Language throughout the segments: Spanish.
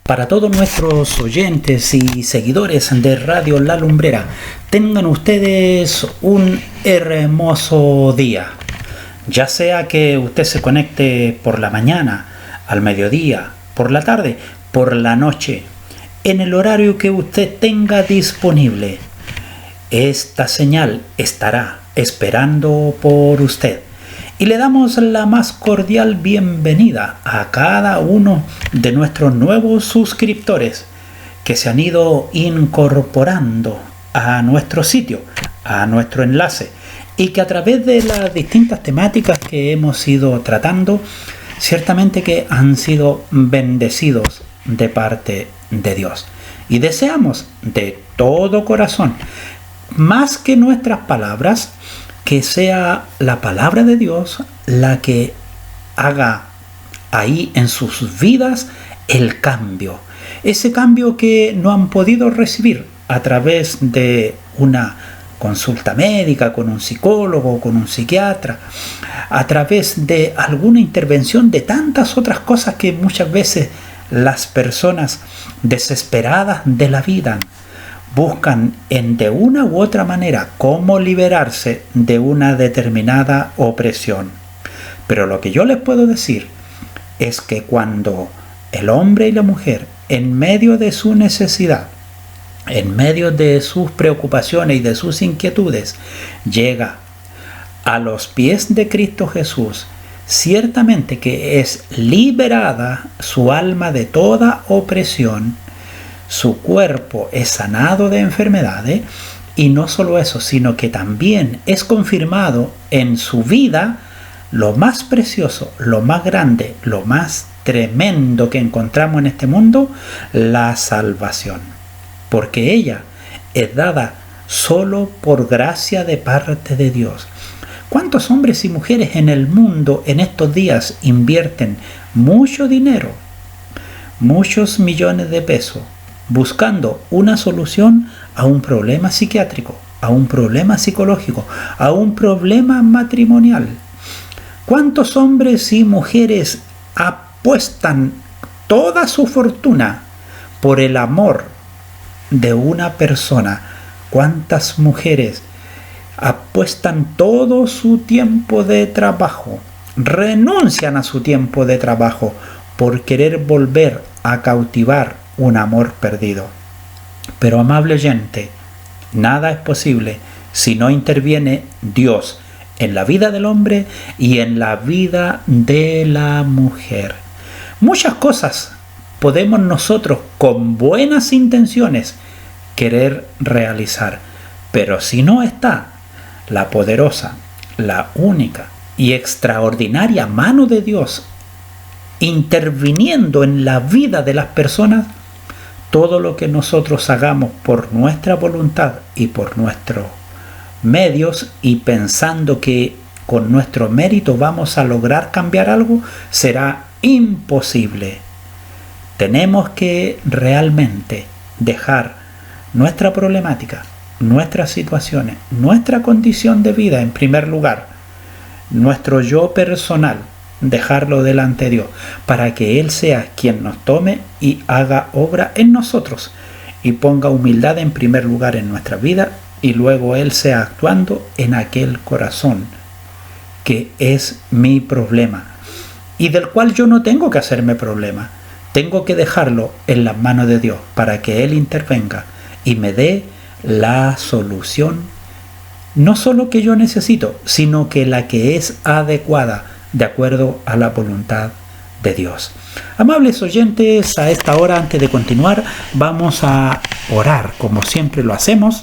Para todos nuestros oyentes y seguidores de Radio La Lumbrera, tengan ustedes un hermoso día. Ya sea que usted se conecte por la mañana, al mediodía, por la tarde, por la noche, en el horario que usted tenga disponible. Esta señal estará esperando por usted. Y le damos la más cordial bienvenida a cada uno de nuestros nuevos suscriptores que se han ido incorporando a nuestro sitio, a nuestro enlace, y que a través de las distintas temáticas que hemos ido tratando, ciertamente que han sido bendecidos de parte de Dios. Y deseamos de todo corazón, más que nuestras palabras, que sea la palabra de Dios la que haga ahí en sus vidas el cambio. Ese cambio que no han podido recibir a través de una consulta médica, con un psicólogo, con un psiquiatra, a través de alguna intervención de tantas otras cosas que muchas veces las personas desesperadas de la vida buscan de una u otra manera cómo liberarse de una determinada opresión. Pero lo que yo les puedo decir es que cuando el hombre y la mujer, en medio de su necesidad, en medio de sus preocupaciones y de sus inquietudes, llega a los pies de Cristo Jesús, ciertamente que es liberada su alma de toda opresión, su cuerpo es sanado de enfermedades, y no solo eso, sino que también es confirmado en su vida lo más precioso, lo más grande, lo más tremendo que encontramos en este mundo, la salvación. Porque ella es dada solo por gracia de parte de Dios. ¿Cuántos hombres y mujeres en el mundo en estos días invierten mucho dinero, muchos millones de pesos, buscando una solución a un problema psiquiátrico, a un problema psicológico, a un problema matrimonial? ¿Cuántos hombres y mujeres apuestan toda su fortuna por el amor de una persona? ¿Cuántas mujeres apuestan todo su tiempo de trabajo, renuncian a su tiempo de trabajo por querer volver a cautivar un amor perdido? Pero, amable oyente, nada es posible si no interviene Dios en la vida del hombre y en la vida de la mujer. Muchas cosas podemos nosotros con buenas intenciones querer realizar, pero si no está la poderosa, la única y extraordinaria mano de Dios interviniendo en la vida de las personas, todo lo que nosotros hagamos por nuestra voluntad y por nuestros medios y pensando que con nuestro mérito vamos a lograr cambiar algo, será imposible. Tenemos que realmente dejar nuestra problemática, nuestras situaciones, nuestra condición de vida en primer lugar, nuestro yo personal, dejarlo delante de Dios, para que Él sea quien nos tome y haga obra en nosotros y ponga humildad en primer lugar en nuestra vida, y luego Él sea actuando en aquel corazón que es mi problema y del cual yo no tengo que hacerme problema. Tengo que dejarlo en las manos de Dios para que Él intervenga y me dé la solución, no solo que yo necesito, sino que la que es adecuada de acuerdo a la voluntad de Dios. Amables oyentes, a esta hora, antes de continuar, vamos a orar como siempre lo hacemos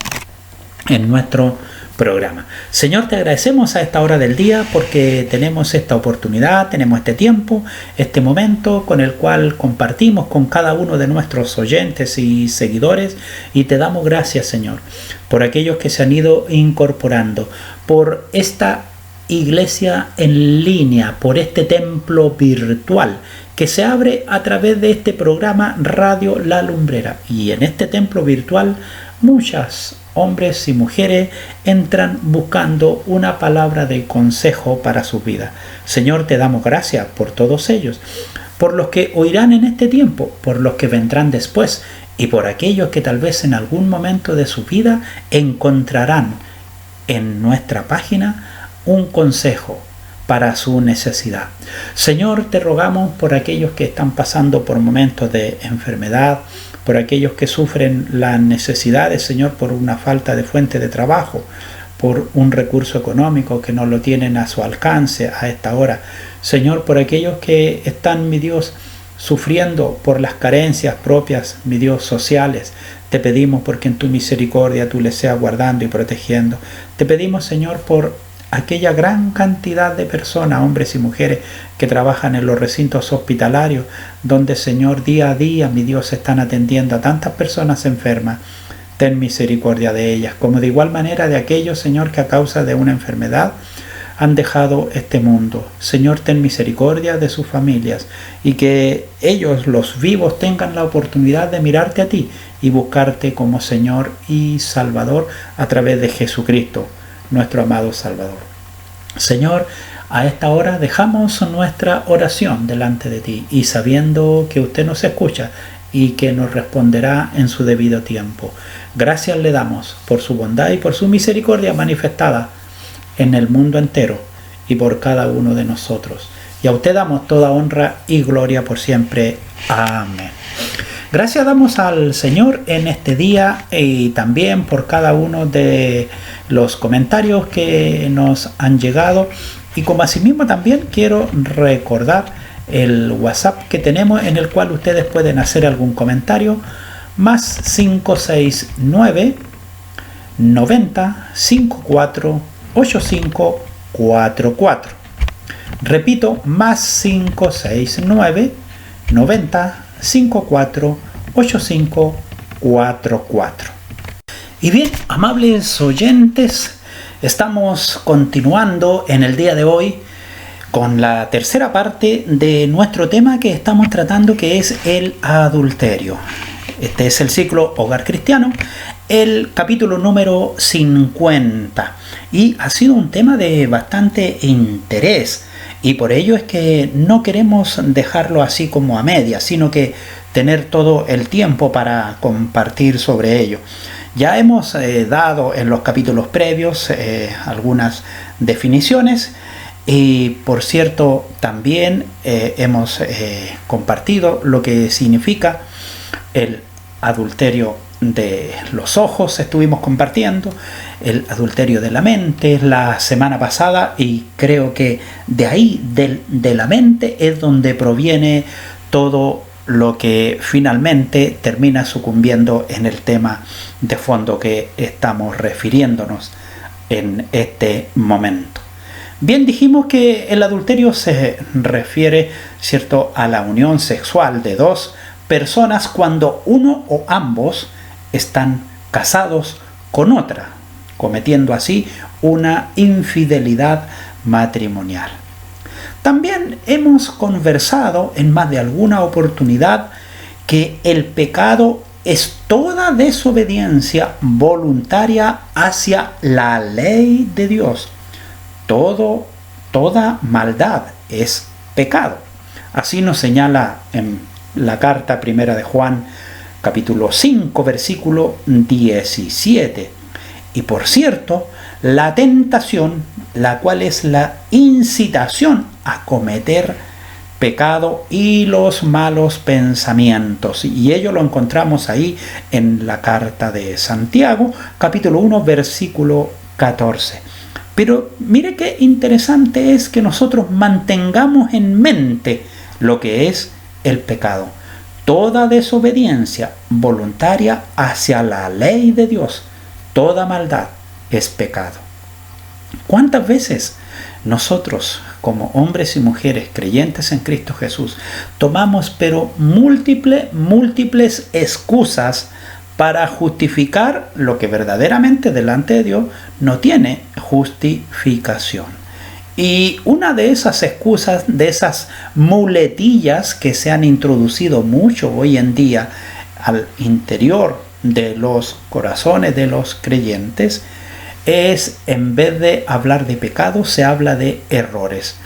en nuestro programa. Señor, te agradecemos a esta hora del día porque tenemos esta oportunidad, tenemos este tiempo, este momento con el cual compartimos con cada uno de nuestros oyentes y seguidores, y te damos gracias, Señor, por aquellos que se han ido incorporando, por esta iglesia en línea, por este templo virtual que se abre a través de este programa Radio La Lumbrera. Y en este templo virtual muchas hombres y mujeres entran buscando una palabra de consejo para su vida. Señor, te damos gracias por todos ellos, por los que oirán en este tiempo, por los que vendrán después y por aquellos que tal vez en algún momento de su vida encontrarán en nuestra página un consejo para su necesidad. Señor, te rogamos por aquellos que están pasando por momentos de enfermedad, por aquellos que sufren las necesidades, Señor, por una falta de fuente de trabajo, por un recurso económico que no lo tienen a su alcance a esta hora. Señor, por aquellos que están, mi Dios, sufriendo por las carencias propias, mi Dios, sociales. Te pedimos porque en tu misericordia tú les seas guardando y protegiendo. Te pedimos, Señor, por aquella gran cantidad de personas, hombres y mujeres, que trabajan en los recintos hospitalarios, donde, Señor, día a día, mi Dios, están atendiendo a tantas personas enfermas. Ten misericordia de ellas, como de igual manera de aquellos, Señor, que a causa de una enfermedad han dejado este mundo. Señor, ten misericordia de sus familias y que ellos, los vivos, tengan la oportunidad de mirarte a ti y buscarte como Señor y Salvador a través de Jesucristo, nuestro amado Salvador. Señor, a esta hora dejamos nuestra oración delante de ti y sabiendo que usted nos escucha y que nos responderá en su debido tiempo. Gracias le damos por su bondad y por su misericordia manifestada en el mundo entero y por cada uno de nosotros. Y a usted damos toda honra y gloria por siempre. Amén. Gracias damos al Señor en este día y también por cada uno de los comentarios que nos han llegado. Y como asimismo también quiero recordar el WhatsApp que tenemos en el cual ustedes pueden hacer algún comentario. Más 569 90 54 8544. Repito, más 569 90 54 8544. Y bien, amables oyentes, estamos continuando en el día de hoy con la tercera parte de nuestro tema que estamos tratando, que es el adulterio. Este es el ciclo Hogar Cristiano, el capítulo número 50. Y ha sido un tema de bastante interés. Y por ello es que no queremos dejarlo así como a medias, sino que tener todo el tiempo para compartir sobre ello. Ya hemos dado en los capítulos previos algunas definiciones. Y por cierto, también hemos compartido lo que significa el adulterio de los ojos, estuvimos compartiendo el adulterio de la mente la semana pasada, y creo que de ahí, de la mente, es donde proviene todo lo que finalmente termina sucumbiendo en el tema de fondo que estamos refiriéndonos en este momento. Bien, dijimos que el adulterio se refiere, ¿cierto?, a la unión sexual de dos personas cuando uno o ambos están casados con otra, cometiendo así una infidelidad matrimonial. También hemos conversado en más de alguna oportunidad que el pecado es toda desobediencia voluntaria hacia la ley de Dios. Toda maldad es pecado. Así nos señala en la carta primera de Juan, capítulo 5, versículo 17. Y por cierto, la tentación, la cual es la incitación a cometer pecado y los malos pensamientos. Y ello lo encontramos ahí en la carta de Santiago, capítulo 1, versículo 14. Pero mire qué interesante es que nosotros mantengamos en mente lo que es el pecado. Toda desobediencia voluntaria hacia la ley de Dios, toda maldad es pecado. ¿Cuántas veces nosotros, como hombres y mujeres creyentes en Cristo Jesús, tomamos pero múltiples excusas para justificar lo que verdaderamente delante de Dios no tiene justificación? Y una de esas excusas, de esas muletillas que se han introducido mucho hoy en día al interior de los corazones de los creyentes, es, en vez de hablar de pecado, se habla de errores.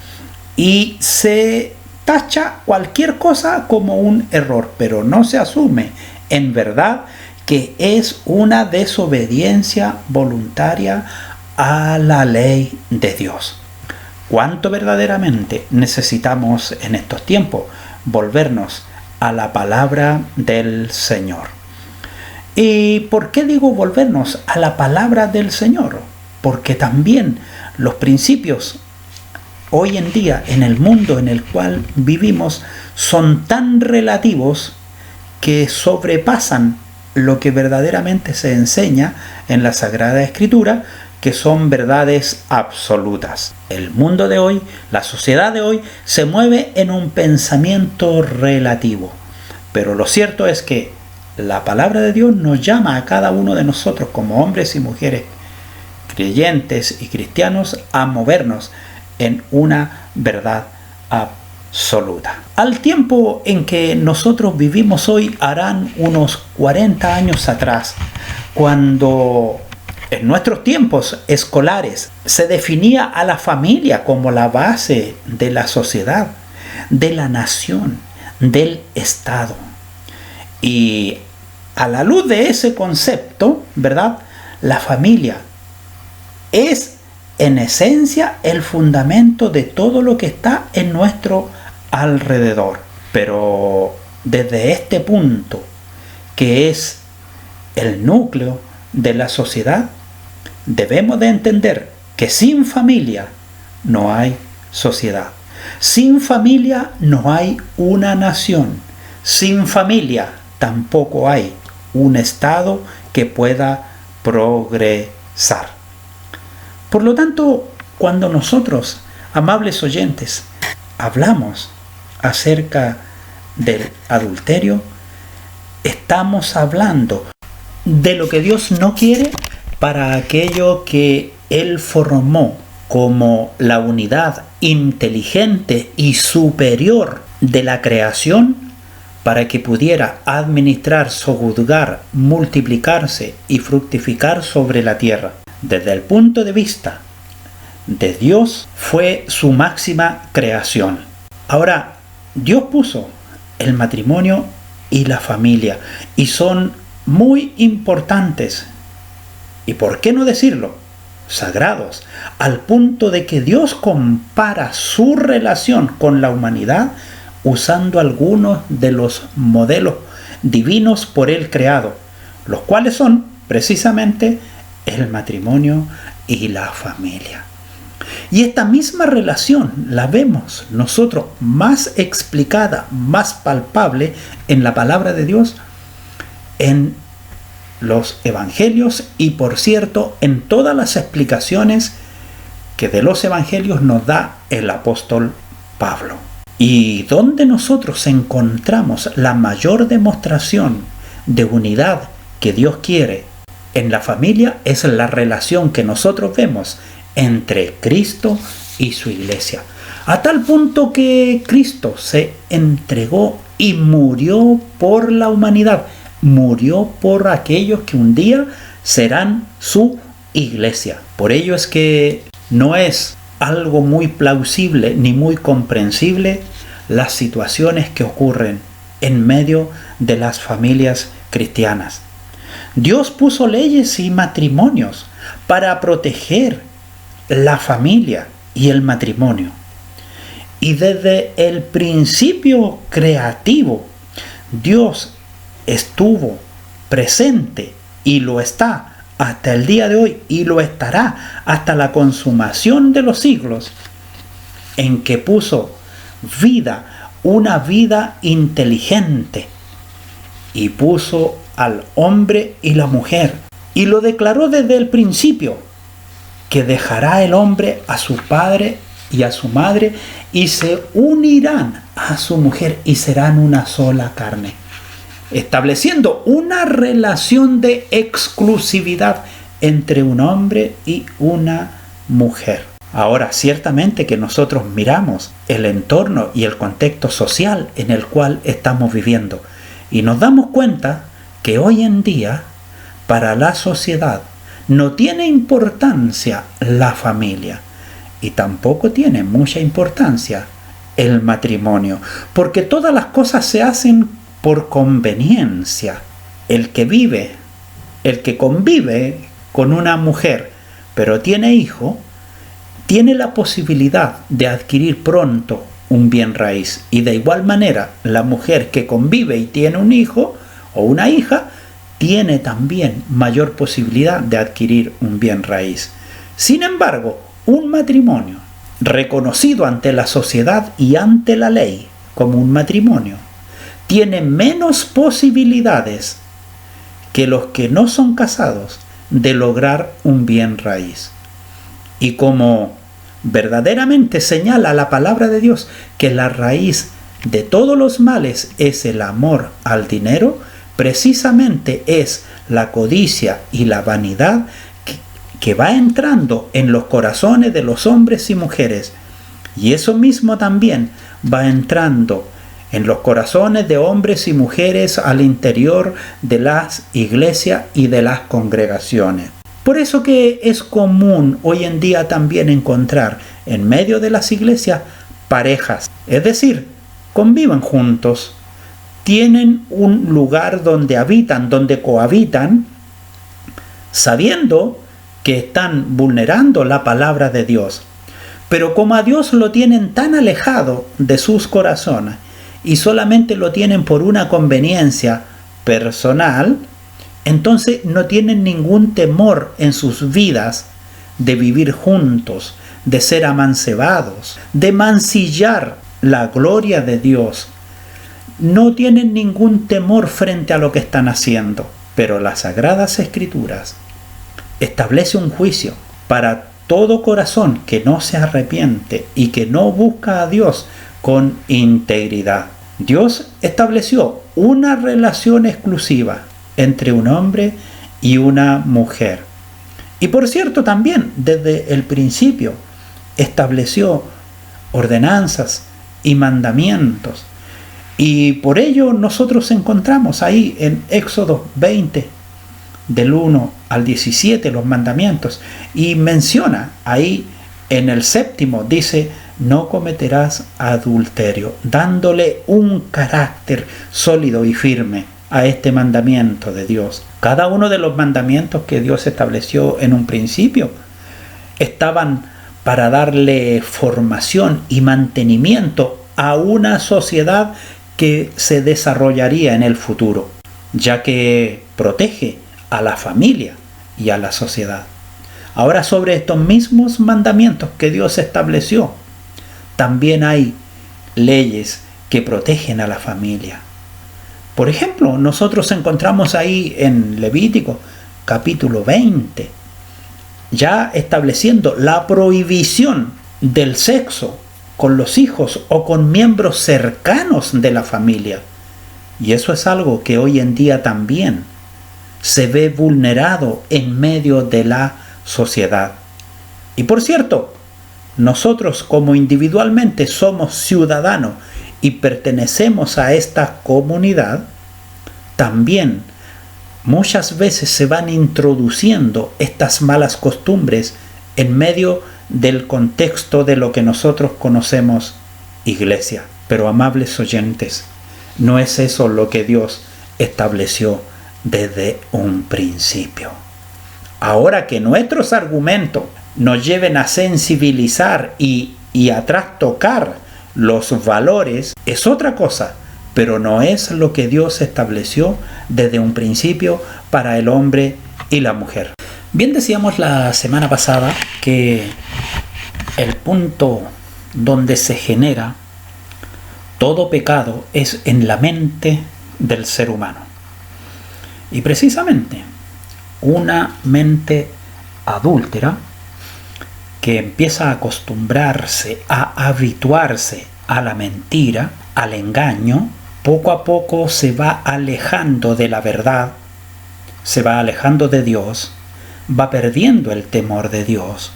Y se tacha cualquier cosa como un error, pero no se asume en verdad que es una desobediencia voluntaria a la ley de Dios. ¿Cuánto verdaderamente necesitamos en estos tiempos volvernos a la palabra del Señor? ¿Y por qué digo volvernos a la palabra del Señor? Porque también los principios hoy en día en el mundo en el cual vivimos son tan relativos que sobrepasan lo que verdaderamente se enseña en la Sagrada Escritura, que son verdades absolutas. El mundo de hoy, la sociedad de hoy, se mueve en un pensamiento relativo. Pero lo cierto es que la palabra de Dios nos llama a cada uno de nosotros como hombres y mujeres, creyentes y cristianos, a movernos en una verdad absoluta. Al tiempo en que nosotros vivimos hoy, harán unos 40 años atrás, cuando en nuestros tiempos escolares se definía a la familia como la base de la sociedad, de la nación, del Estado. Y a la luz de ese concepto, ¿verdad?, la familia es en esencia el fundamento de todo lo que está en nuestro alrededor. Pero desde este punto, que es el núcleo de la sociedad, debemos de entender que sin familia no hay sociedad. Sin familia no hay una nación. Sin familia tampoco hay un Estado que pueda progresar. Por lo tanto, cuando nosotros, amables oyentes, hablamos acerca del adulterio, estamos hablando de lo que Dios no quiere para aquello que Él formó como la unidad inteligente y superior de la creación, para que pudiera administrar, sojuzgar, multiplicarse y fructificar sobre la tierra. Desde el punto de vista de Dios, fue su máxima creación. Ahora, Dios puso el matrimonio y la familia, y son muy importantes, y por qué no decirlo, sagrados, al punto de que Dios compara su relación con la humanidad usando algunos de los modelos divinos por Él creados, los cuales son precisamente el matrimonio y la familia. Y esta misma relación la vemos nosotros más explicada, más palpable en la palabra de Dios, en los evangelios y, por cierto, en todas las explicaciones que de los evangelios nos da el apóstol Pablo. Y donde nosotros encontramos la mayor demostración de unidad que Dios quiere en la familia es la relación que nosotros vemos entre Cristo y su iglesia. A tal punto que Cristo se entregó y murió por la humanidad. Murió por aquellos que un día serán su iglesia. Por ello es que no es algo muy plausible ni muy comprensible las situaciones que ocurren en medio de las familias cristianas. Dios puso leyes y matrimonios para proteger la familia y el matrimonio. Y desde el principio creativo, Dios estuvo presente y lo está hasta el día de hoy y lo estará hasta la consumación de los siglos, en que puso vida, una vida inteligente, y puso al hombre y la mujer, y lo declaró desde el principio, que dejará el hombre a su padre y a su madre, y se unirán a su mujer, y serán una sola carne, estableciendo una relación de exclusividad entre un hombre y una mujer. Ahora, ciertamente que nosotros miramos el entorno y el contexto social en el cual estamos viviendo y nos damos cuenta que hoy en día para la sociedad no tiene importancia la familia y tampoco tiene mucha importancia el matrimonio, porque todas las cosas se hacen por conveniencia. El que convive con una mujer, pero tiene hijo, tiene la posibilidad de adquirir pronto un bien raíz. Y de igual manera, la mujer que convive y tiene un hijo o una hija, tiene también mayor posibilidad de adquirir un bien raíz. Sin embargo, un matrimonio reconocido ante la sociedad y ante la ley como un matrimonio tiene menos posibilidades que los que no son casados de lograr un bien raíz. Y como verdaderamente señala la palabra de Dios que la raíz de todos los males es el amor al dinero, precisamente es la codicia y la vanidad que va entrando en los corazones de los hombres y mujeres. Y eso mismo también va entrando en los corazones de hombres y mujeres al interior de las iglesias y de las congregaciones. Por eso que es común hoy en día también encontrar en medio de las iglesias parejas, es decir, conviven juntos, tienen un lugar donde habitan, donde cohabitan, sabiendo que están vulnerando la palabra de Dios. Pero como a Dios lo tienen tan alejado de sus corazones y solamente lo tienen por una conveniencia personal, entonces no tienen ningún temor en sus vidas de vivir juntos, de ser amancebados, de mancillar la gloria de Dios. No tienen ningún temor frente a lo que están haciendo. Pero las Sagradas Escrituras establece un juicio para todo corazón que no se arrepiente y que no busca a Dios con integridad. Dios estableció una relación exclusiva entre un hombre y una mujer. Y por cierto, también desde el principio estableció ordenanzas y mandamientos. Y por ello nosotros encontramos ahí en Éxodo 20, del 1 al 17, los mandamientos. Y menciona ahí en el 7º, dice, no cometerás adulterio, dándole un carácter sólido y firme a este mandamiento de Dios. Cada uno de los mandamientos que Dios estableció en un principio estaban para darle formación y mantenimiento a una sociedad que se desarrollaría en el futuro, ya que protege a la familia y a la sociedad. Ahora, sobre estos mismos mandamientos que Dios estableció, también hay leyes que protegen a la familia. Por ejemplo, nosotros encontramos ahí en Levítico capítulo 20, ya estableciendo la prohibición del sexo con los hijos o con miembros cercanos de la familia. Y eso es algo que hoy en día también se ve vulnerado en medio de la sociedad. Y por cierto, nosotros como individualmente somos ciudadanos y pertenecemos a esta comunidad, también muchas veces se van introduciendo estas malas costumbres en medio del contexto de lo que nosotros conocemos iglesia. Pero amables oyentes, no es eso lo que Dios estableció desde un principio. Ahora que nuestros argumentos nos lleven a sensibilizar y a trastocar los valores, es otra cosa, pero no es lo que Dios estableció desde un principio para el hombre y la mujer. Bien, decíamos la semana pasada que el punto donde se genera todo pecado es en la mente del ser humano. Y precisamente una mente adúltera que empieza a acostumbrarse, a habituarse a la mentira, al engaño, poco a poco se va alejando de la verdad, se va alejando de Dios, va perdiendo el temor de Dios,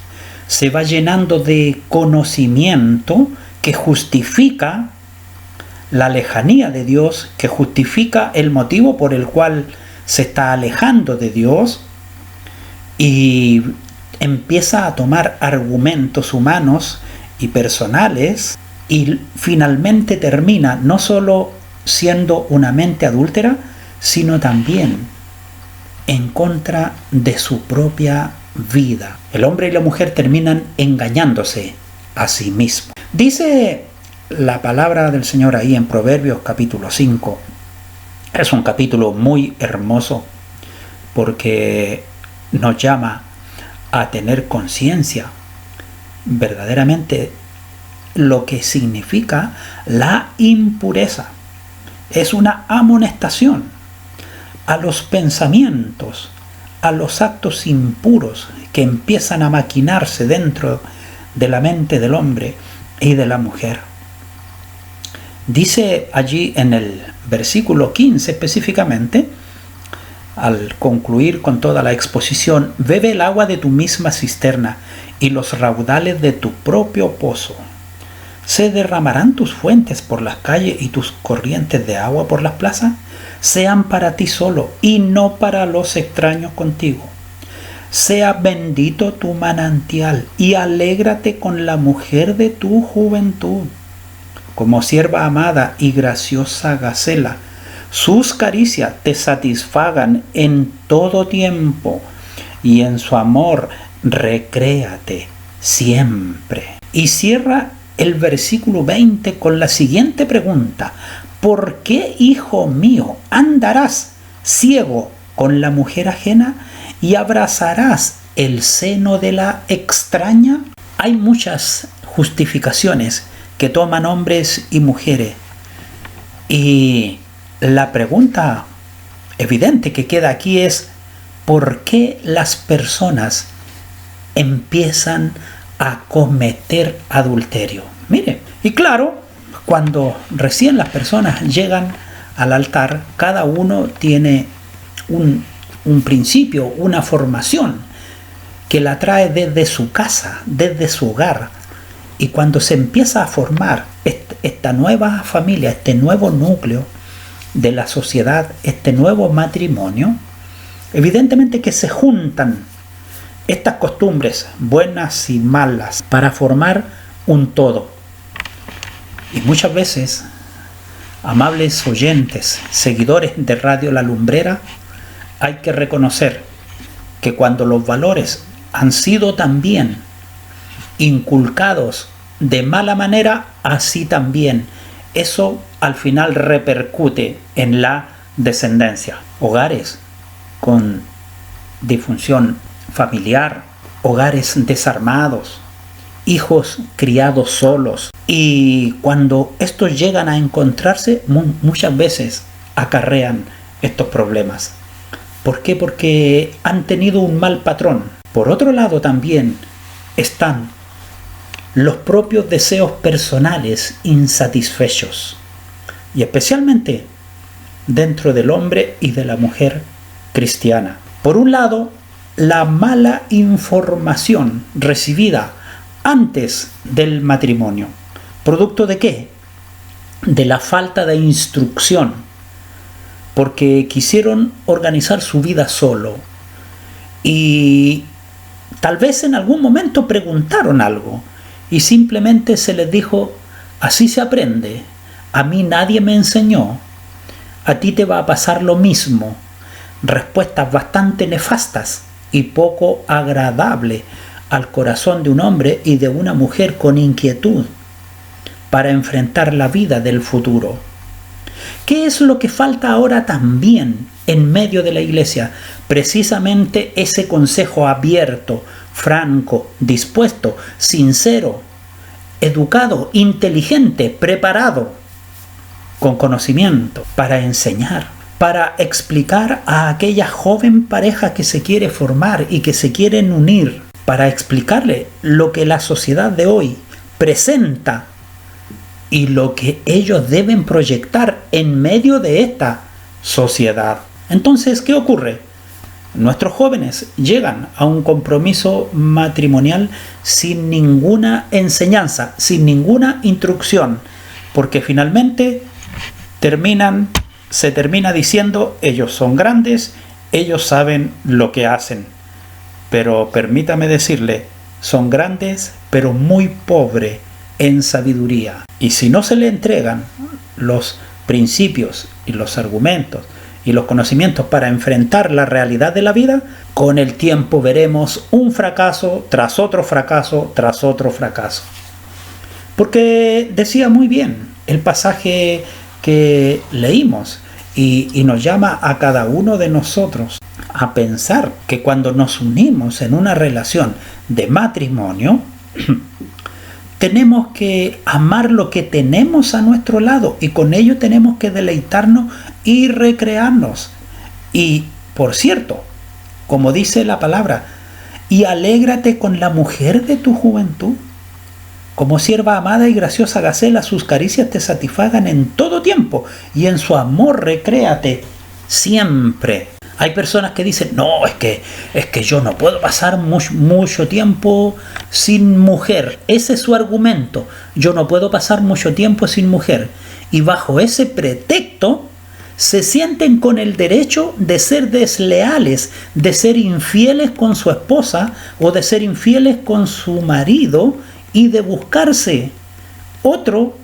se va llenando de conocimiento que justifica la lejanía de Dios, que justifica el motivo por el cual se está alejando de Dios, y empieza a tomar argumentos humanos y personales y finalmente termina no solo siendo una mente adúltera, sino también en contra de su propia vida. El hombre y la mujer terminan engañándose a sí mismos. Dice la palabra del Señor ahí en Proverbios capítulo 5. Es un capítulo muy hermoso porque nos llama a tener conciencia verdaderamente lo que significa la impureza. Es una amonestación a los pensamientos, a los actos impuros que empiezan a maquinarse dentro de la mente del hombre y de la mujer. Dice allí en el versículo 15 específicamente, al concluir con toda la exposición: bebe el agua de tu misma cisterna y los raudales de tu propio pozo. ¿Se derramarán tus fuentes por las calles y tus corrientes de agua por las plazas? Sean para ti solo y no para los extraños contigo. Sea bendito tu manantial y alégrate con la mujer de tu juventud. Como sierva amada y graciosa gacela, sus caricias te satisfagan en todo tiempo y en su amor recréate siempre. Y cierra el versículo 20 con la siguiente pregunta: ¿por qué, hijo mío, andarás ciego con la mujer ajena y abrazarás el seno de la extraña? Hay muchas justificaciones que toman hombres y mujeres, y la pregunta evidente que queda aquí es: ¿por qué las personas empiezan a cometer adulterio? Mire, y claro, cuando recién las personas llegan al altar, cada uno tiene un principio, una formación que la trae desde su casa, desde su hogar. Y cuando se empieza a formar esta nueva familia, este nuevo núcleo de la sociedad, este nuevo matrimonio, evidentemente que se juntan estas costumbres buenas y malas para formar un todo. Y muchas veces, amables oyentes, seguidores de Radio La Lumbrera, hay que reconocer que cuando los valores han sido también inculcados de mala manera, así también eso al final repercute en la descendencia. Hogares con disfunción familiar, hogares desarmados, hijos criados solos. Y cuando estos llegan a encontrarse, muchas veces acarrean estos problemas. ¿Por qué? Porque han tenido un mal patrón. Por otro lado, también están los propios deseos personales insatisfechos, y especialmente dentro del hombre y de la mujer cristiana. Por un lado, la mala información recibida antes del matrimonio. ¿Producto de qué? De la falta de instrucción, porque quisieron organizar su vida solo y tal vez en algún momento preguntaron algo y simplemente se les dijo: así se aprende, a mí nadie me enseñó, a ti te va a pasar lo mismo. Respuestas bastante nefastas y poco agradables al corazón de un hombre y de una mujer con inquietud para enfrentar la vida del futuro. ¿Qué es lo que falta ahora también en medio de la iglesia? Precisamente ese consejo abierto, franco, dispuesto, sincero, educado, inteligente, preparado, con conocimiento para enseñar, para explicar a aquella joven pareja que se quiere formar y que se quieren unir, para explicarle lo que la sociedad de hoy presenta y lo que ellos deben proyectar en medio de esta sociedad. Entonces, ¿qué ocurre? Nuestros jóvenes llegan a un compromiso matrimonial sin ninguna enseñanza, sin ninguna instrucción, porque finalmente se termina diciendo: ellos son grandes, ellos saben lo que hacen. Pero permítame decirle, son grandes pero muy pobres en sabiduría. Y si no se le entregan los principios y los argumentos y los conocimientos para enfrentar la realidad de la vida, con el tiempo veremos un fracaso tras otro fracaso tras otro fracaso. Porque decía muy bien el pasaje que leímos y nos llama a cada uno de nosotros a pensar que cuando nos unimos en una relación de matrimonio, tenemos que amar lo que tenemos a nuestro lado y con ello tenemos que deleitarnos y recrearnos. Y, por cierto, como dice la palabra, y alégrate con la mujer de tu juventud. Como sierva amada y graciosa Gacela, sus caricias te satisfagan en todo tiempo y en su amor recréate siempre. Hay personas que dicen, no, es que yo no puedo pasar mucho tiempo sin mujer. Ese es su argumento. Yo no puedo pasar mucho tiempo sin mujer. Y bajo ese pretexto se sienten con el derecho de ser desleales, de ser infieles con su esposa o de ser infieles con su marido y de buscarse otro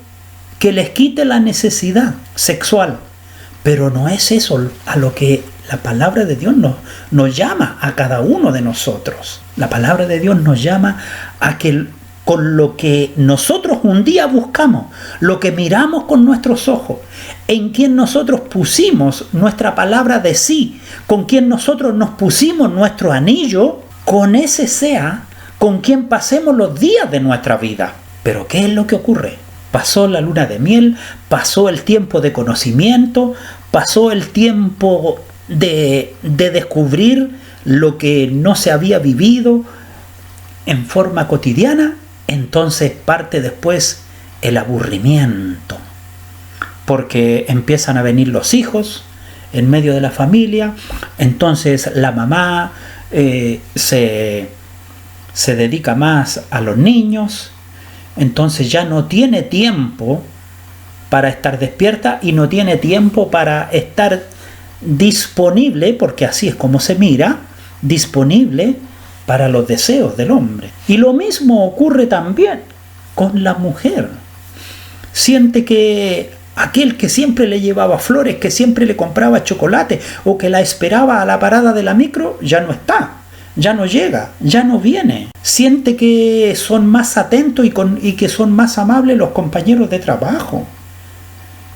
que les quite la necesidad sexual. Pero no es eso a lo que la palabra de Dios nos llama a cada uno de nosotros. La palabra de Dios nos llama a que con lo que nosotros un día buscamos, lo que miramos con nuestros ojos, en quien nosotros pusimos nuestra palabra de sí, con quien nosotros nos pusimos nuestro anillo, con ese sea con quien pasemos los días de nuestra vida. Pero ¿qué es lo que ocurre? Pasó la luna de miel, pasó el tiempo de conocimiento, pasó el tiempo de descubrir lo que no se había vivido en forma cotidiana, entonces parte después el aburrimiento, porque empiezan a venir los hijos en medio de la familia, entonces la mamá se dedica más a los niños, entonces ya no tiene tiempo para estar despierta y no tiene tiempo para estar disponible, porque así es como se mira, disponible para los deseos del hombre. Y lo mismo ocurre también con la mujer. Siente que aquel que siempre le llevaba flores, que siempre le compraba chocolate o que la esperaba a la parada de la micro, ya no está, ya no llega, ya no viene. Siente que son más atentos y que son más amables los compañeros de trabajo.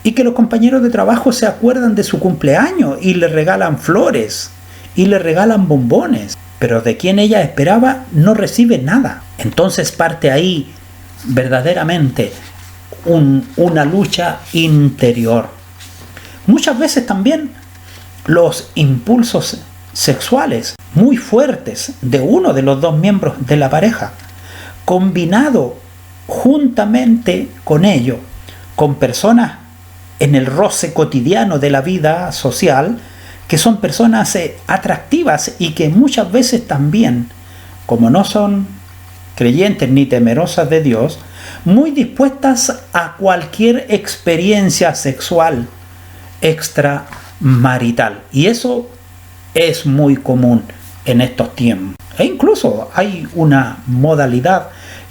Y que los compañeros de trabajo se acuerdan de su cumpleaños y le regalan flores y le regalan bombones. Pero de quien ella esperaba no recibe nada. Entonces parte ahí verdaderamente una lucha interior. Muchas veces también los impulsos sexuales muy fuertes de uno de los dos miembros de la pareja, combinado juntamente con ello, con personas en el roce cotidiano de la vida social, que son personas atractivas y que muchas veces también, como no son creyentes ni temerosas de Dios, muy dispuestas a cualquier experiencia sexual extramarital. Y eso es muy común en estos tiempos. E incluso hay una modalidad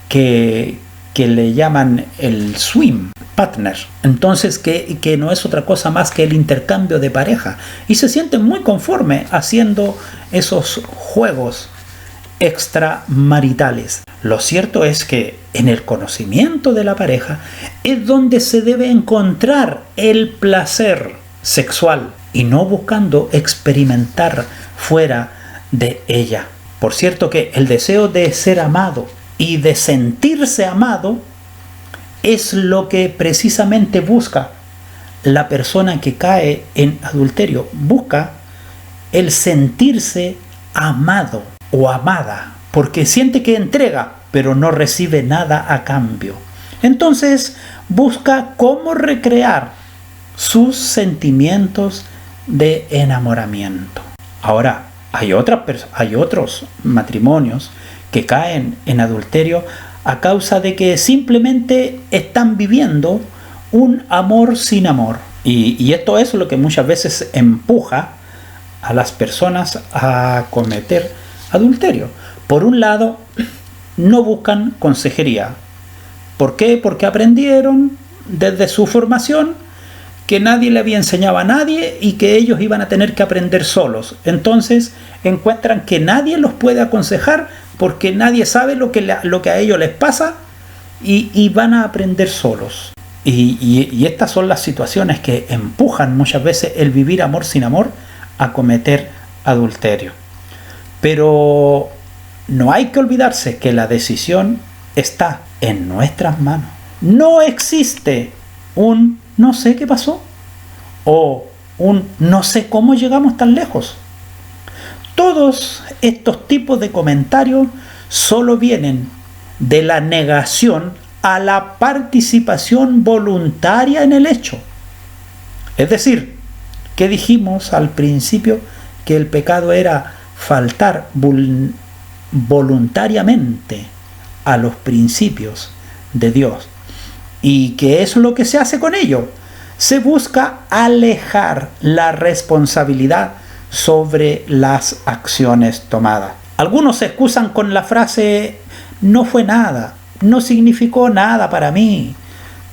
que le llaman el swim partner. Entonces que no es otra cosa más que el intercambio de pareja. Y se sienten muy conformes haciendo esos juegos extramaritales. Lo cierto es que en el conocimiento de la pareja es donde se debe encontrar el placer sexual y no buscando experimentar fuera de ella. Por cierto que el deseo de ser amado y de sentirse amado es lo que precisamente busca la persona que cae en adulterio. Busca el sentirse amado o amada, porque siente que entrega, pero no recibe nada a cambio. Entonces busca cómo recrear sus sentimientos de enamoramiento. Ahora, hay otros matrimonios que caen en adulterio a causa de que simplemente están viviendo un amor sin amor. Y esto es lo que muchas veces empuja a las personas a cometer adulterio. Por un lado, no buscan consejería, ¿Por qué? Porque aprendieron desde su formación que nadie le había enseñado a nadie y que ellos iban a tener que aprender solos. Entonces encuentran que nadie los puede aconsejar porque nadie sabe lo que a ellos les pasa y van a aprender solos. Y estas son las situaciones que empujan muchas veces el vivir amor sin amor a cometer adulterio. Pero no hay que olvidarse que la decisión está en nuestras manos. No existe un no sé qué pasó o un no sé cómo llegamos tan lejos. Todos estos tipos de comentarios solo vienen de la negación a la participación voluntaria en el hecho. Es decir, que dijimos al principio que el pecado era faltar voluntariamente a los principios de Dios. ¿Y qué es lo que se hace con ello? Se busca alejar la responsabilidad sobre las acciones tomadas. Algunos se excusan con la frase no fue nada, no significó nada para mí,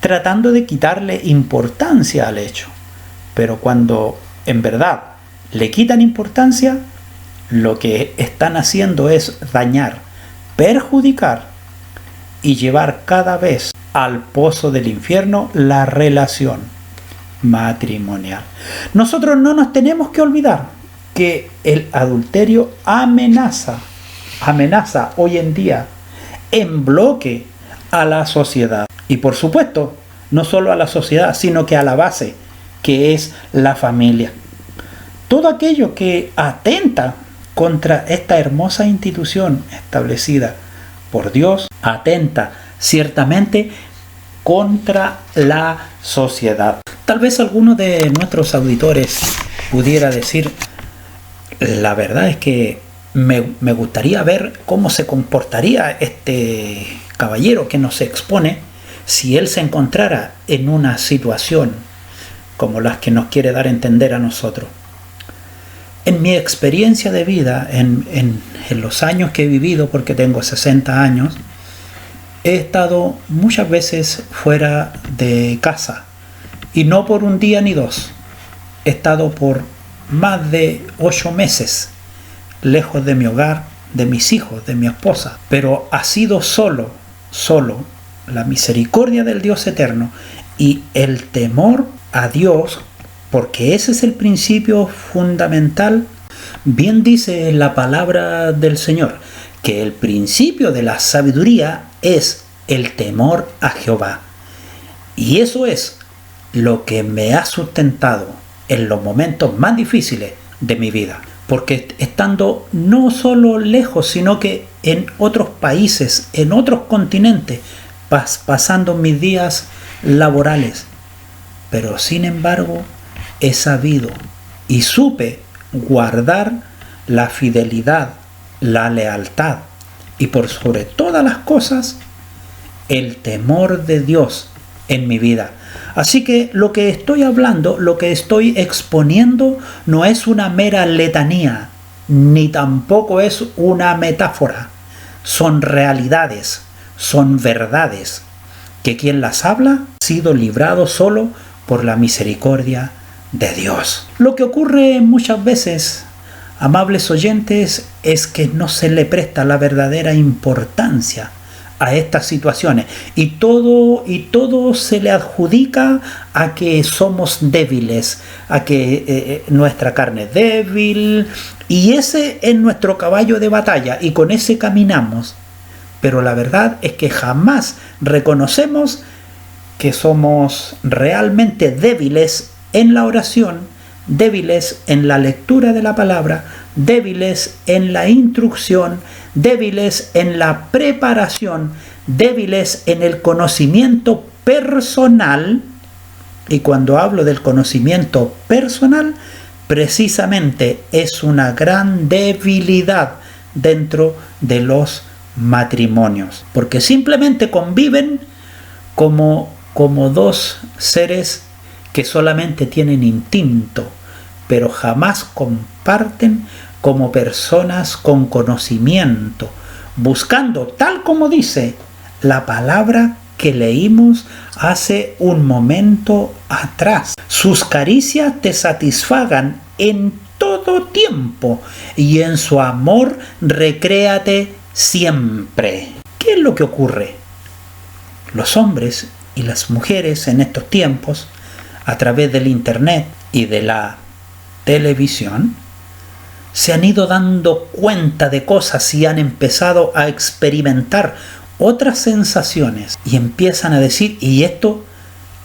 tratando de quitarle importancia al hecho. Pero cuando en verdad le quitan importancia, lo que están haciendo es dañar, perjudicar y llevar cada vez al pozo del infierno la relación matrimonial. Nosotros no nos tenemos que olvidar que el adulterio amenaza hoy en día en bloque a la sociedad. Y por supuesto, no solo a la sociedad, sino que a la base, que es la familia. Todo aquello que atenta contra esta hermosa institución establecida por Dios, atenta ciertamente contra la sociedad. Tal vez alguno de nuestros auditores pudiera decir, la verdad es que me gustaría ver cómo se comportaría este caballero que nos expone si él se encontrara en una situación como las que nos quiere dar a entender a nosotros. En mi experiencia de vida, en los años que he vivido, porque tengo 60 años, he estado muchas veces fuera de casa. Y no por un día ni dos. He estado por más de 8 meses lejos de mi hogar, de mis hijos, de mi esposa. Pero ha sido solo la misericordia del Dios eterno y el temor a Dios, porque ese es el principio fundamental. Bien dice la palabra del Señor que el principio de la sabiduría es el temor a Jehová. Y eso es lo que me ha sustentado en los momentos más difíciles de mi vida. Porque estando no solo lejos, sino que en otros países, en otros continentes, pasando mis días laborales. Pero sin embargo, he sabido y supe guardar la fidelidad, la lealtad y por sobre todas las cosas, el temor de Dios en mi vida. Así que lo que estoy hablando, lo que estoy exponiendo, no es una mera letanía, ni tampoco es una metáfora. Son realidades, son verdades, que quien las habla ha sido librado solo por la misericordia de Dios. Lo que ocurre muchas veces, amables oyentes, es que no se le presta la verdadera importancia a estas situaciones y todo se le adjudica a que somos débiles, a que nuestra carne es débil y ese es nuestro caballo de batalla y con ese caminamos. Pero la verdad es que jamás reconocemos que somos realmente débiles en la oración, débiles en la lectura de la palabra, débiles en la instrucción, débiles en la preparación, débiles en el conocimiento personal. Y cuando hablo del conocimiento personal, precisamente es una gran debilidad dentro de los matrimonios, porque simplemente conviven como dos seres que solamente tienen instinto, pero jamás comparten como personas con conocimiento, buscando, tal como dice la palabra, que leímos hace un momento atrás. Sus caricias te satisfagan en todo tiempo y en su amor recréate siempre. ¿Qué es lo que ocurre? Los hombres y las mujeres en estos tiempos, a través del internet y de la televisión, se han ido dando cuenta de cosas y han empezado a experimentar otras sensaciones y empiezan a decir, y esto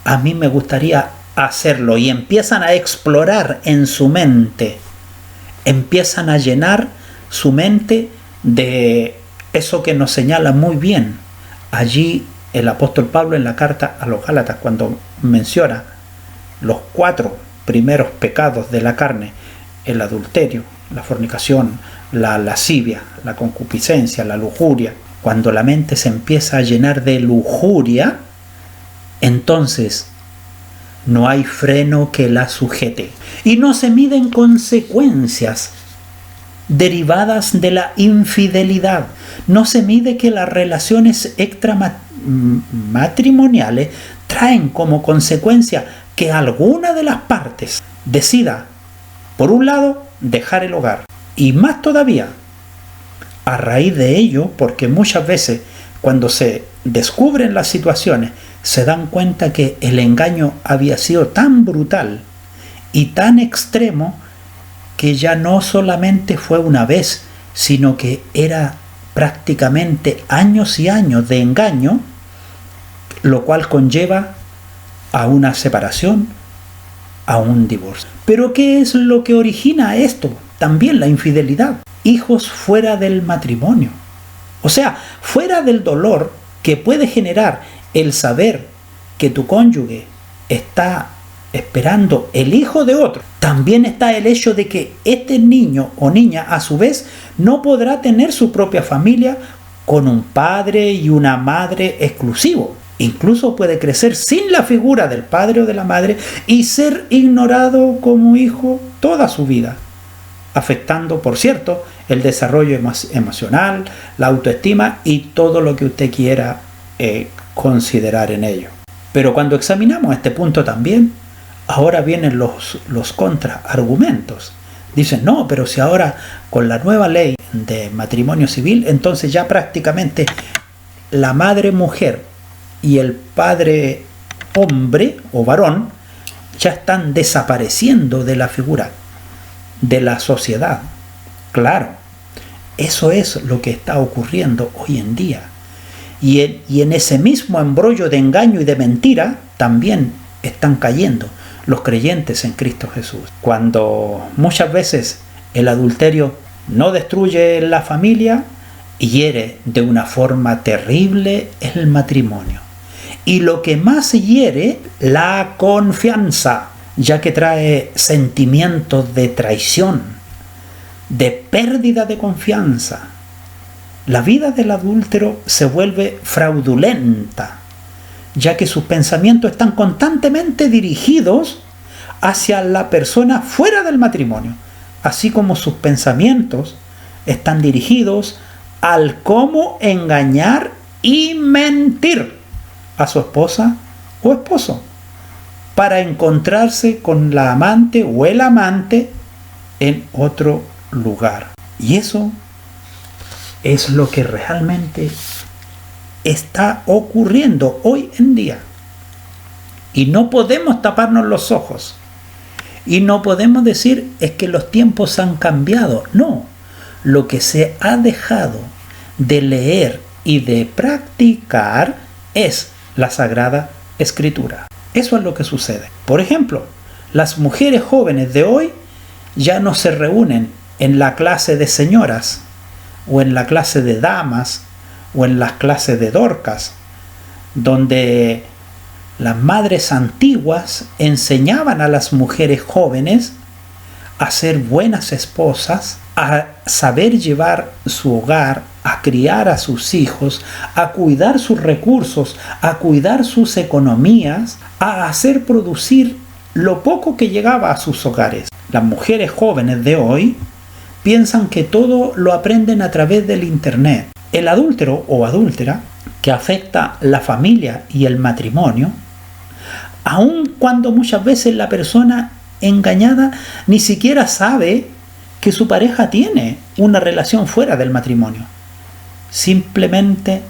a mí me gustaría hacerlo, y empiezan a explorar en su mente, empiezan a llenar su mente de eso que nos señala muy bien allí el apóstol Pablo en la carta a los Gálatas, cuando menciona los 4 primeros pecados de la carne: el adulterio, la fornicación, la lascivia, la concupiscencia, la lujuria. Cuando la mente se empieza a llenar de lujuria, entonces no hay freno que la sujete. Y no se miden consecuencias derivadas de la infidelidad. No se mide que las relaciones extramatrimoniales traen como consecuencia que alguna de las partes decida, por un lado, dejar el hogar. Y más todavía, a raíz de ello, porque muchas veces cuando se descubren las situaciones, se dan cuenta que el engaño había sido tan brutal y tan extremo que ya no solamente fue una vez, sino que era prácticamente años y años de engaño, lo cual conlleva a una separación, a un divorcio. Pero ¿qué es lo que origina esto? También la infidelidad. Hijos fuera del matrimonio. O sea, fuera del dolor que puede generar el saber que tu cónyuge está esperando el hijo de otro. También está el hecho de que este niño o niña a su vez no podrá tener su propia familia con un padre y una madre exclusivo. Incluso puede crecer sin la figura del padre o de la madre y ser ignorado como hijo toda su vida, afectando, por cierto, el desarrollo emocional, la autoestima y todo lo que usted quiera considerar en ello. Pero cuando examinamos este punto también, ahora vienen los contraargumentos. Dicen, no, pero si ahora con la nueva ley de matrimonio civil, entonces ya prácticamente la madre mujer y el padre hombre o varón ya están desapareciendo de la figura de la sociedad. Claro, eso es lo que está ocurriendo hoy en día. Y en ese mismo embrollo de engaño y de mentira también están cayendo los creyentes en Cristo Jesús. Cuando muchas veces el adulterio no destruye la familia, hiere de una forma terrible el matrimonio. Y lo que más hiere, la confianza, ya que trae sentimientos de traición, de pérdida de confianza. La vida del adúltero se vuelve fraudulenta, ya que sus pensamientos están constantemente dirigidos hacia la persona fuera del matrimonio, así como sus pensamientos están dirigidos al cómo engañar y mentir a su esposa o esposo para encontrarse con la amante o el amante en otro lugar. Y eso es lo que realmente está ocurriendo hoy en día. Y no podemos taparnos los ojos. Y no podemos decir es que los tiempos han cambiado. No, lo que se ha dejado de leer y de practicar es la Sagrada Escritura. Eso es lo que sucede. Por ejemplo, las mujeres jóvenes de hoy ya no se reúnen en la clase de señoras, o en la clase de damas, o en las clases de Dorcas, donde las madres antiguas enseñaban a las mujeres jóvenes a ser buenas esposas, a saber llevar su hogar, a criar a sus hijos, a cuidar sus recursos, a cuidar sus economías, a hacer producir lo poco que llegaba a sus hogares. Las mujeres jóvenes de hoy piensan que todo lo aprenden a través del internet. El adúltero o adúltera que afecta la familia y el matrimonio, aun cuando muchas veces la persona engañada ni siquiera sabe que su pareja tiene una relación fuera del matrimonio. Simplemente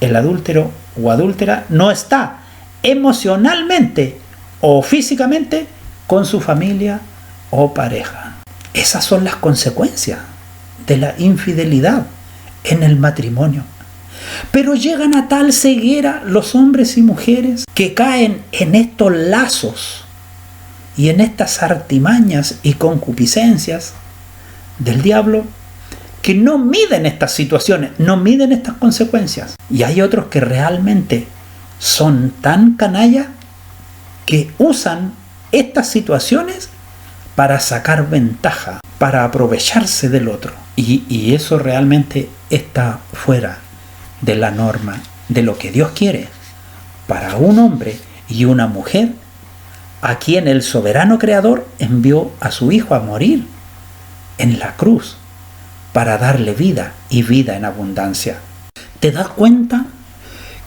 el adúltero o adúltera no está emocionalmente o físicamente con su familia o pareja. Esas son las consecuencias de la infidelidad en el matrimonio. Pero llegan a tal ceguera los hombres y mujeres que caen en estos lazos y en estas artimañas y concupiscencias del diablo, que no miden estas situaciones, no miden estas consecuencias. Y hay otros que realmente son tan canallas que usan estas situaciones para sacar ventaja, para aprovecharse del otro. Y eso realmente está fuera de la norma, de lo que Dios quiere para un hombre y una mujer a quien el soberano creador envió a su hijo a morir en la cruz para darle vida y vida en abundancia. ¿Te das cuenta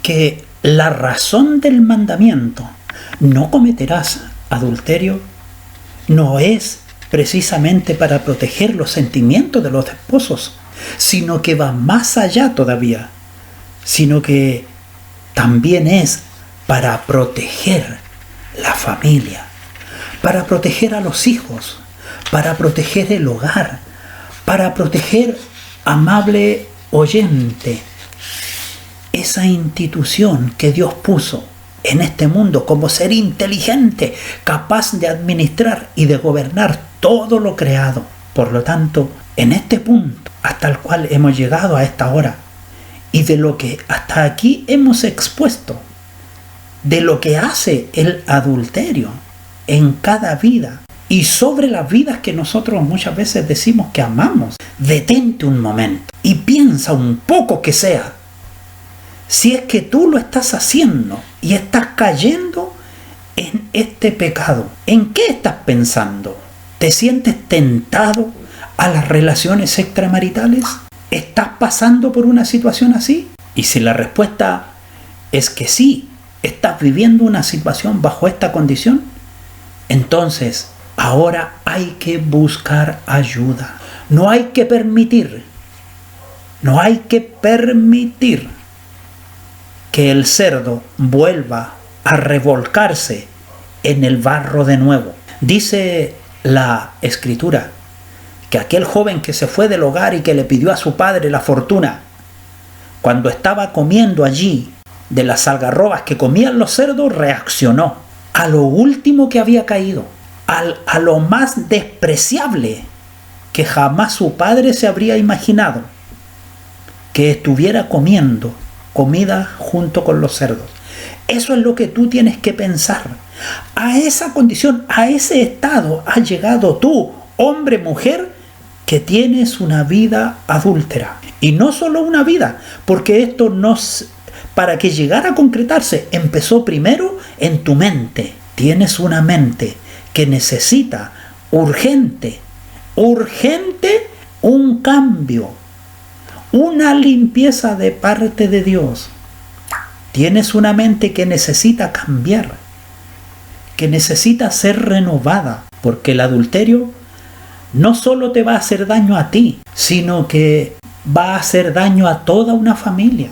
que la razón del mandamiento, no cometerás adulterio, no es precisamente para proteger los sentimientos de los esposos, sino que va más allá todavía, sino que también es para proteger la familia, para proteger a los hijos, para proteger el hogar, para proteger, amable oyente, esa institución que Dios puso en este mundo como ser inteligente, capaz de administrar y de gobernar todo lo creado. Por lo tanto, en este punto hasta el cual hemos llegado a esta hora, y de lo que hasta aquí hemos expuesto, de lo que hace el adulterio en cada vida y sobre las vidas que nosotros muchas veces decimos que amamos, detente un momento y piensa un poco que sea. Si es que tú lo estás haciendo y estás cayendo en este pecado, ¿en qué estás pensando? ¿Te sientes tentado a las relaciones extramaritales? ¿Estás pasando por una situación así? Y si la respuesta es que sí, estás viviendo una situación bajo esta condición, entonces ahora hay que buscar ayuda. No hay que permitir que el cerdo vuelva a revolcarse en el barro de nuevo. Dice la Escritura que aquel joven que se fue del hogar y que le pidió a su padre la fortuna, cuando estaba comiendo allí de las algarrobas que comían los cerdos, reaccionó a lo último que había caído, a lo más despreciable que jamás su padre se habría imaginado, que estuviera comiendo comida junto con los cerdos. Eso es lo que tú tienes que pensar. A esa condición, a ese estado has llegado tú, hombre, mujer, que tienes una vida adúltera. Y no solo una vida, porque esto para que llegara a concretarse, empezó primero en tu mente. Tienes una mente que necesita urgente un cambio, una limpieza de parte de Dios. Tienes una mente que necesita cambiar, que necesita ser renovada, porque el adulterio no solo te va a hacer daño a ti, sino que va a hacer daño a toda una familia.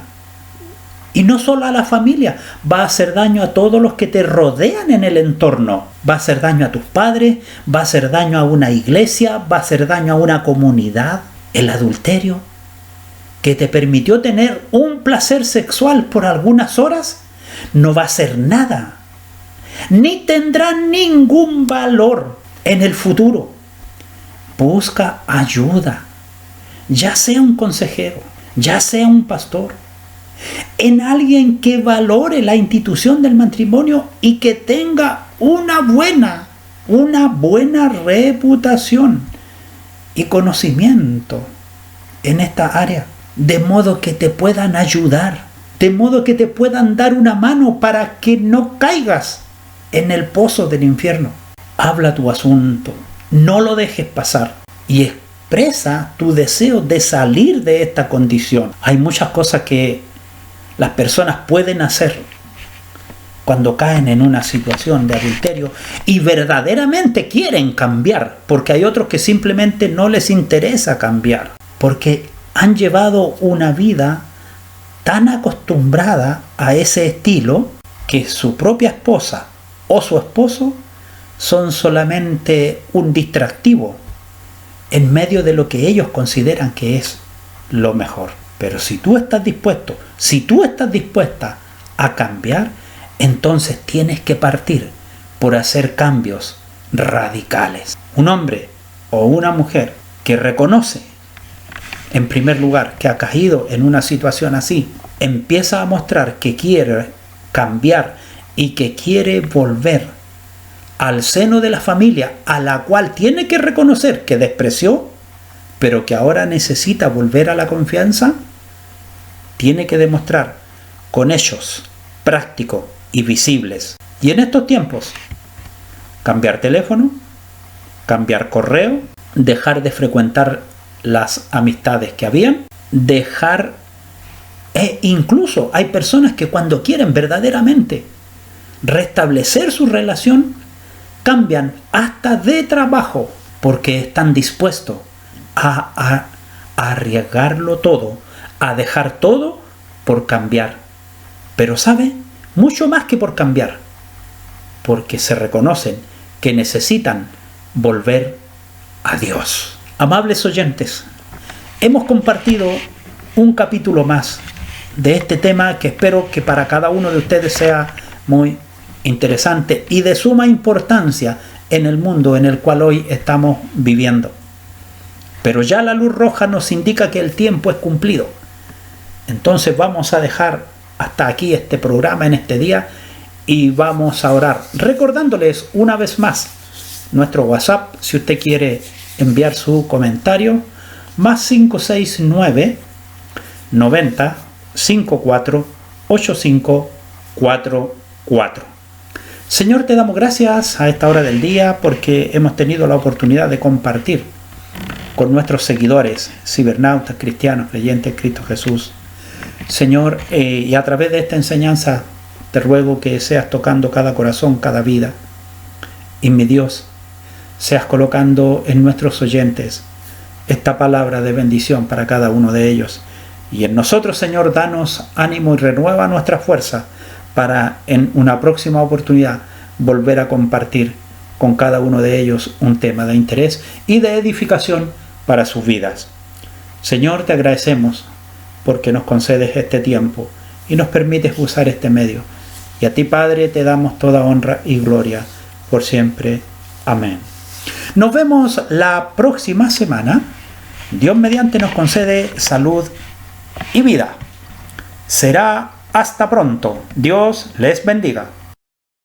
Y no solo a la familia, va a hacer daño a todos los que te rodean en el entorno. Va a hacer daño a tus padres, va a hacer daño a una iglesia, va a hacer daño a una comunidad. El adulterio, que te permitió tener un placer sexual por algunas horas, no va a ser nada, ni tendrá ningún valor en el futuro. Busca ayuda, ya sea un consejero, ya sea un pastor, en alguien que valore la institución del matrimonio y que tenga una buena reputación y conocimiento en esta área, de modo que te puedan ayudar, de modo que te puedan dar una mano para que no caigas en el pozo del infierno. Habla tu asunto, no lo dejes pasar y expresa tu deseo de salir de esta condición. Hay muchas cosas que las personas pueden hacer cuando caen en una situación de adulterio y verdaderamente quieren cambiar, porque hay otros que simplemente no les interesa cambiar, porque han llevado una vida tan acostumbrada a ese estilo que su propia esposa o su esposo son solamente un distractivo en medio de lo que ellos consideran que es lo mejor. Pero si tú estás dispuesto, si tú estás dispuesta a cambiar, entonces tienes que partir por hacer cambios radicales. Un hombre o una mujer que reconoce, en primer lugar, que ha caído en una situación así, empieza a mostrar que quiere cambiar y que quiere volver al seno de la familia a la cual tiene que reconocer que despreció, pero que ahora necesita volver a la confianza, tiene que demostrar con hechos prácticos y visibles. Y en estos tiempos, cambiar teléfono, cambiar correo, dejar de frecuentar las amistades que habían, incluso hay personas que cuando quieren verdaderamente restablecer su relación, cambian hasta de trabajo porque están dispuestos a arriesgarlo todo, a dejar todo por cambiar. Pero ¿sabe? Mucho más que por cambiar, porque se reconocen que necesitan volver a Dios. Amables oyentes, hemos compartido un capítulo más de este tema que espero que para cada uno de ustedes sea muy interesante y de suma importancia en el mundo en el cual hoy estamos viviendo. Pero ya la luz roja nos indica que el tiempo es cumplido. Entonces vamos a dejar hasta aquí este programa en este día y vamos a orar, recordándoles una vez más nuestro WhatsApp, si usted quiere enviar su comentario, más 569 90 54 85 44. Señor, te damos gracias a esta hora del día porque hemos tenido la oportunidad de compartir con nuestros seguidores, cibernautas, cristianos, creyentes en Cristo Jesús. Señor, y a través de esta enseñanza te ruego que seas tocando cada corazón, cada vida. Y mi Dios, seas colocando en nuestros oyentes esta palabra de bendición para cada uno de ellos. Y en nosotros, Señor, danos ánimo y renueva nuestra fuerza para en una próxima oportunidad volver a compartir con cada uno de ellos un tema de interés y de edificación para sus vidas. Señor, te agradecemos porque nos concedes este tiempo y nos permites usar este medio. Y a ti, Padre, te damos toda honra y gloria por siempre. Amén. Nos vemos la próxima semana. Dios mediante nos concede salud y vida. Será hasta pronto. Dios les bendiga.